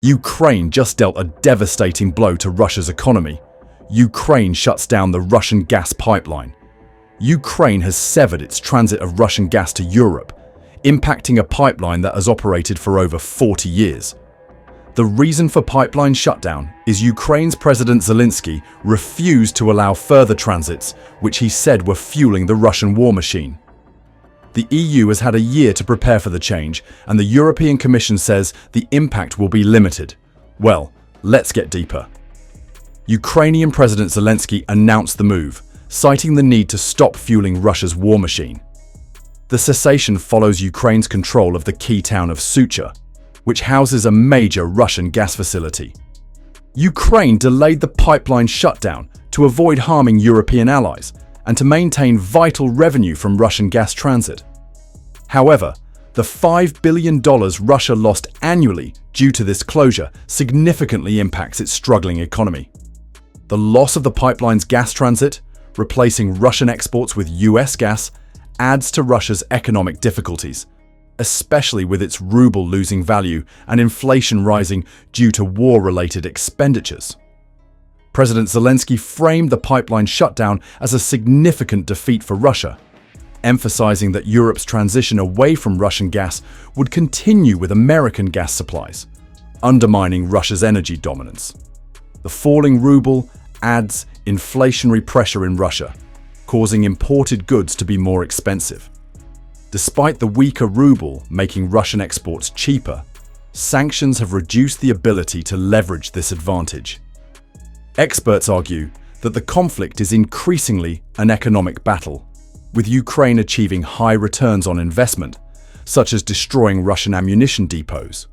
Ukraine just dealt a devastating blow to Russia's economy. Ukraine shuts down the Russian gas pipeline. Ukraine has severed its transit of Russian gas to Europe, impacting a pipeline that has operated for over 40 years. The reason for pipeline shutdown is Ukraine's President Zelensky refused to allow further transits, which he said were fueling the Russian war machine. The EU has had a year to prepare for the change, and the European Commission says the impact will be limited. Well, let's get deeper. Ukrainian President Zelensky announced the move, citing the need to stop fueling Russia's war machine. The cessation follows Ukraine's control of the key town of Sucha, which houses a major Russian gas facility. Ukraine delayed the pipeline shutdown to avoid harming European allies and to maintain vital revenue from Russian gas transit. However, the $5 billion Russia lost annually due to this closure significantly impacts its struggling economy. The loss of the pipeline's gas transit, replacing Russian exports with US gas, adds to Russia's economic difficulties, especially with its ruble losing value and inflation rising due to war-related expenditures. President Zelensky framed the pipeline shutdown as a significant defeat for Russia, emphasizing that Europe's transition away from Russian gas would continue with American gas supplies, undermining Russia's energy dominance. The falling ruble adds inflationary pressure in Russia, causing imported goods to be more expensive. Despite the weaker ruble making Russian exports cheaper, sanctions have reduced the ability to leverage this advantage. Experts argue that the conflict is increasingly an economic battle, with Ukraine achieving high returns on investment, such as destroying Russian ammunition depots.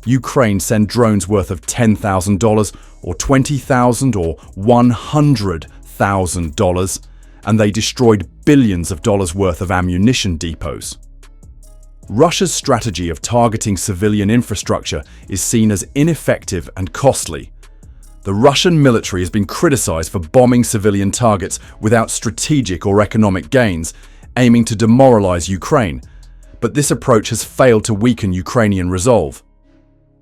Ukraine sent drones worth of $10,000 or $20,000 or $100,000, and they destroyed billions of dollars worth of ammunition depots. Russia's strategy of targeting civilian infrastructure is seen as ineffective and costly. The Russian military has been criticized for bombing civilian targets without strategic or economic gains, aiming to demoralize Ukraine, but this approach has failed to weaken Ukrainian resolve.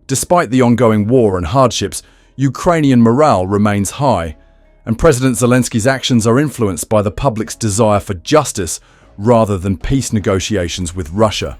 Despite the ongoing war and hardships, Ukrainian morale remains high, and President Zelensky's actions are influenced by the public's desire for justice rather than peace negotiations with Russia.